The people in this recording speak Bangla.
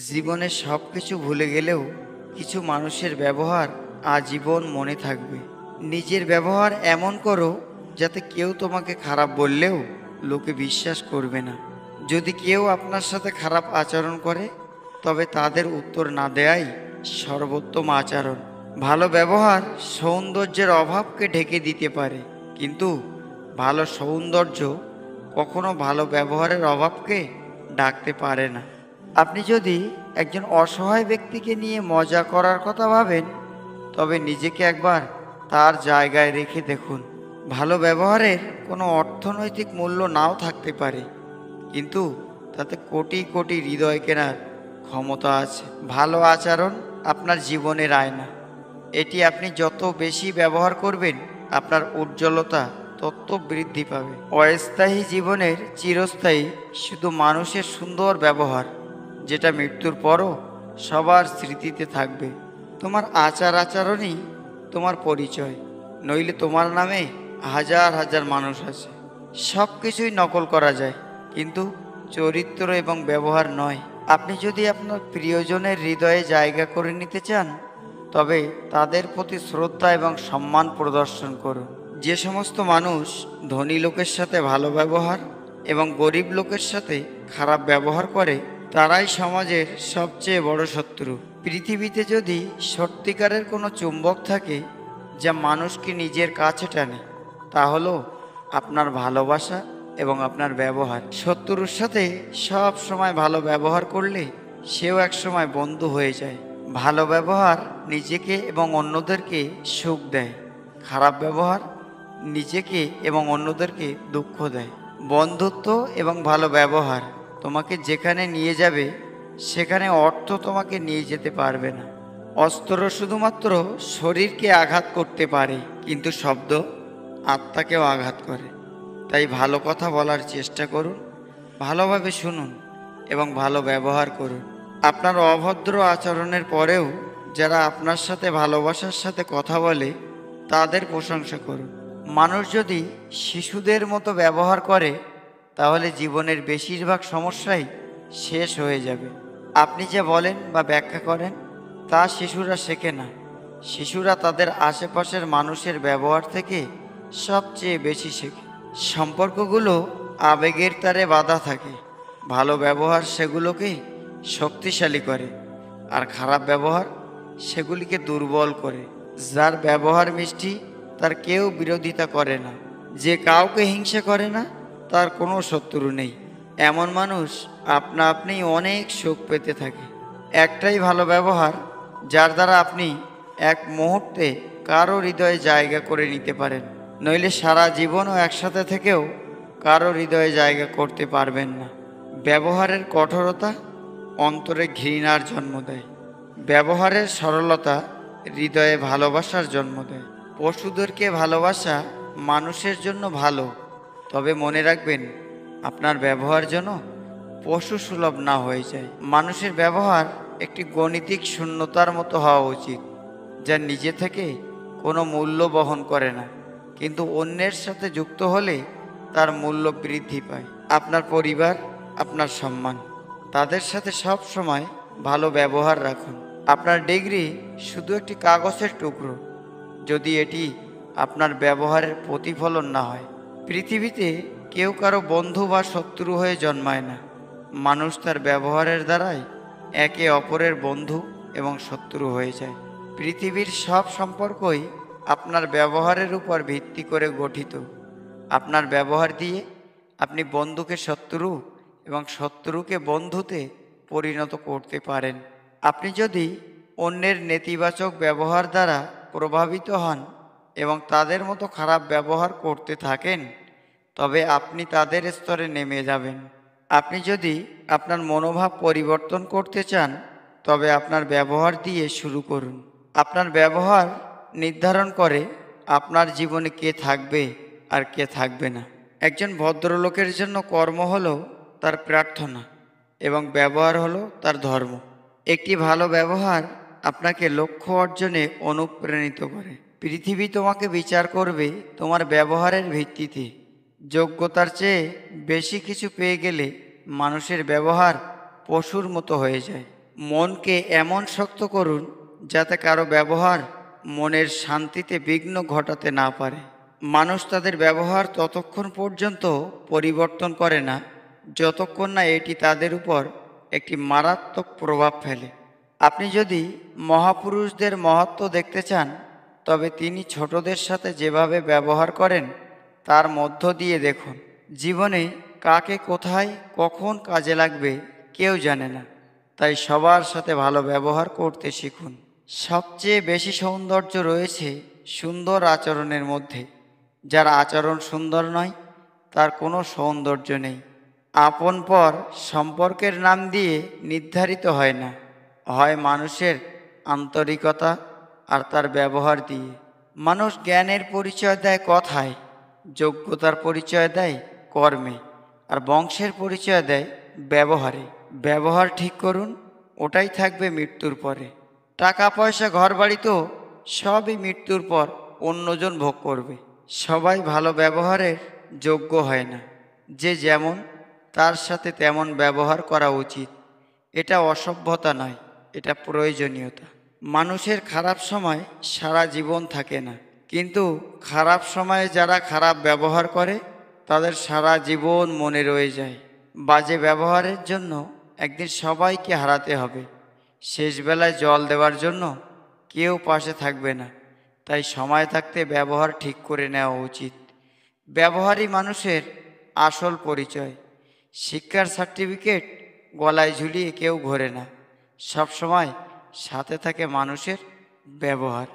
জীবনে সব কিছু ভুলে গেলেও কিছু মানুষের ব্যবহার আজীবন মনে থাকবে। নিজের ব্যবহার এমন করো যাতে কেউ তোমাকে খারাপ বললেও লোকে বিশ্বাস করবে না। যদি কেউ আপনার সাথে খারাপ আচরণ করে তবে তাদের উত্তর না দেয়াই সর্বোত্তম আচরণ। ভালো ব্যবহার সৌন্দর্যের অভাবকে ঢেকে দিতে পারে, কিন্তু ভালো সৌন্দর্য কখনো ভালো ব্যবহারের অভাবকে ঢাকতে পারে না। আপনি যদি একজন অসহায় ব্যক্তিকে নিয়ে মজা করার কথা ভাবেন, তবে নিজেকে একবার তার জায়গায় রেখে দেখুন। ভালো ব্যবহারের কোনো অর্থনৈতিক মূল্য নাও থাকতে পারে, কিন্তু তাতে কোটি কোটি হৃদয় কেনার ক্ষমতা আছে। ভালো আচরণ আপনার জীবনের আয়না। এটি আপনি যত বেশি ব্যবহার করবেন, আপনার উজ্জ্বলতা তত বৃদ্ধি পাবে। অস্থায়ী জীবনের চিরস্থায়ী শুধু মানুষের সুন্দর ব্যবহার, যেটা মৃত্যুর পরও সবার স্মৃতিতে থাকবে। তোমার আচার আচরণই তোমার পরিচয়, নইলে তোমার নামে হাজার হাজার মানুষ আছে। সব কিছুই নকল করা যায়, কিন্তু চরিত্র এবং ব্যবহার নয়। আপনি যদি আপনার প্রিয়জনের হৃদয়ে জায়গা করে নিতে চান, তবে তাদের প্রতি শ্রদ্ধা এবং সম্মান প্রদর্শন করুন। যে সমস্ত মানুষ ধনী লোকের সাথে ভালো ব্যবহার এবং গরিব লোকের সাথে খারাপ ব্যবহার করে, তারাই সমাজের সবচেয়ে বড় শত্রু। পৃথিবীতে যদি সত্যিকারের কোনো চুম্বক থাকে যা মানুষকে নিজের কাছে টানে, তা হলো আপনার ভালোবাসা এবং আপনার ব্যবহার। শত্রুর সাথে সব সময় ভালো ব্যবহার করলে সেও একসময় বন্ধু হয়ে যায়। ভালো ব্যবহার নিজেকে এবং অন্যদেরকে সুখ দেয়, খারাপ ব্যবহার নিজেকে এবং অন্যদেরকে দুঃখ দেয়। বন্ধুত্ব এবং ভালো ব্যবহার তোমাকে যেখানে নিয়ে যাবে, সেখানে অর্থ তোমাকে নিয়ে যেতে পারবে না। অস্ত্র শুধুমাত্র শরীরকে আঘাত করতে পারে, কিন্তু শব্দ আত্মাকেও আঘাত করে। তাই ভালো কথা বলার চেষ্টা করুন, ভালোভাবে শুনুন এবং ভালো ব্যবহার করুন। আপনার অভদ্র আচরণের পরেও যারা আপনার সাথে ভালোবাসার সাথে কথা বলে, তাদের প্রশংসা করুন। মানুষ যদি শিশুদের মতো ব্যবহার করে, তাহলে জীবনের বেশিরভাগ সমস্যাই শেষ হয়ে যাবে। আপনি যে বলেন বা ব্যাখ্যা করেন, তা শিশুরা শেখে না। শিশুরা তাদের আশেপাশের মানুষের ব্যবহার থেকে সবচেয়ে বেশি শেখে। সম্পর্কগুলো আবেগের তারে বাঁধা থাকে। ভালো ব্যবহার সেগুলোকে শক্তিশালী করে, আর খারাপ ব্যবহার সেগুলিকে দুর্বল করে। যার ব্যবহার মিষ্টি, তার কেউ বিরোধিতা করে না। যে কাউকে হিংসা করে না, তার কোনো শত্রু নেই। এমন মানুষ আপনা আপনি অনেক সুখ পেতে থাকে। একটাই ভালো ব্যবহার যার দ্বারা আপনি এক মুহূর্তে কারো হৃদয়ে জায়গা করে নিতে পারেন, নইলে সারা জীবনও একসাথে থেকেও কারো হৃদয়ে জায়গা করতে পারবেন না। ব্যবহারের কঠোরতা অন্তরে ঘৃণার জন্ম দেয়, ব্যবহারের সরলতা হৃদয়ে ভালোবাসার জন্ম দেয়। পশুদেরকে ভালোবাসা মানুষের জন্য ভালো, তবে মনে রাখবেন আপনার ব্যবহার যেন পশু সুলভ না হয়ে যায়। মানুষের ব্যবহার একটি গণিতিক শূন্যতার মতো হওয়া উচিত, যা নিজে থেকে কোনো মূল্য বহন করে না, কিন্তু অন্যের সাথে যুক্ত হলে তার মূল্য বৃদ্ধি পায়। আপনার পরিবার, আপনার সম্মান, তাদের সাথে সব সময় ভালো ব্যবহার রাখুন। আপনার ডিগ্রি শুধু একটি কাগজের টুকরো, যদি এটি আপনার ব্যবহারের প্রতিফলন না হয়। পৃথিবীতে কেউ কারো বন্ধু বা শত্রু হয়ে জন্মায় না। মানুষ তার ব্যবহারের দ্বারাই একে অপরের বন্ধু এবং শত্রু হয়ে যায়। পৃথিবীর সব সম্পর্কই আপনার ব্যবহারের উপর ভিত্তি করে গঠিত। আপনার ব্যবহার দিয়ে আপনি বন্ধুকে শত্রু এবং শত্রুকে বন্ধুতে পরিণত করতে পারেন। আপনি যদি অন্যের নেতিবাচক ব্যবহার দ্বারা প্রভাবিত হন এবং তাদের মতো খারাপ ব্যবহার করতে থাকেন, তবে আপনি তাদের স্তরে নেমে যাবেন। আপনি যদি আপনার মনোভাব পরিবর্তন করতে চান, তবে আপনার ব্যবহার দিয়ে শুরু করুন। আপনার ব্যবহার নির্ধারণ করে আপনার জীবনে কে থাকবে আর কে থাকবে না। একজন ভদ্রলোকের জন্য কর্ম হলো তার প্রার্থনা এবং ব্যবহার হলো তার ধর্ম। একটি ভালো ব্যবহার আপনাকে লক্ষ্য অর্জনে অনুপ্রাণিত করে। পৃথিবী তোমাকে বিচার করবে তোমার ব্যবহারের ভিত্তিতে। যোগ্যতার চেয়ে বেশি কিছু পেয়ে গেলে মানুষের ব্যবহার পশুর মতো হয়ে যায়। মনকে এমন শক্ত করুন যাতে কারো ব্যবহার মনের শান্তিতে বিঘ্ন ঘটাতে না পারে। মানুষ তাদের ব্যবহার ততক্ষণ পর্যন্ত পরিবর্তন করে না যতক্ষণ না এটি তাদের উপর একটি মারাত্মক প্রভাব ফেলে। আপনি যদি মহাপুরুষদের মহত্ব দেখতে চান, তবে তিনি ছোটদের সাথে যেভাবে ব্যবহার করেন তার মধ্য দিয়ে দেখুন। জীবনে কাকে কোথায় কখন কাজে লাগবে কেউ জানে না, তাই সবার সাথে ভালো ব্যবহার করতে শিখুন। সবচেয়ে বেশি সৌন্দর্য রয়েছে সুন্দর আচরণের মধ্যে। যার আচরণ সুন্দর নয় তার কোনো সৌন্দর্য নেই। আপন পর সম্পর্কের নাম দিয়ে নির্ধারিত হয় না, হয় মানুষের আন্তরিকতা আর তার ব্যবহার দিয়ে। মানুষ জ্ঞানের পরিচয় দেয় কথায়, যোগ্যতার পরিচয় দেয় কর্মে, আর বংশের পরিচয় দেয় ব্যবহারে। ব্যবহার ঠিক করুন, ওটাই থাকবে মৃত্যুর পরে। টাকা পয়সা ঘরবাড়ি তো সবই মৃত্যুর পর অন্যজন ভোগ করবে। সবাই ভালো ব্যবহারের যোগ্য হয় না। যে যেমন তার সাথে তেমন ব্যবহার করা উচিত। এটা অসভ্যতা নয়, এটা প্রয়োজনীয়তা। মানুষের খারাপ সময় সারা জীবন থাকে না, কিন্তু খারাপ সময়ে যারা খারাপ ব্যবহার করে তাদের সারা জীবন মনে রয়ে যায়। বাজে ব্যবহারের জন্য একদিন সবাইকে হারাতে হবে। শেষবেলায় জল দেওয়ার জন্য কেউ পাশে থাকবে না, তাই সময় থাকতে ব্যবহার ঠিক করে নেওয়া উচিত। ব্যবহারই মানুষের আসল পরিচয়। শিক্ষার সার্টিফিকেট গলায় ঝুলিয়ে কেউ ঘোরে না, সবসময় সাথে থাকে মানুষের ব্যবহার।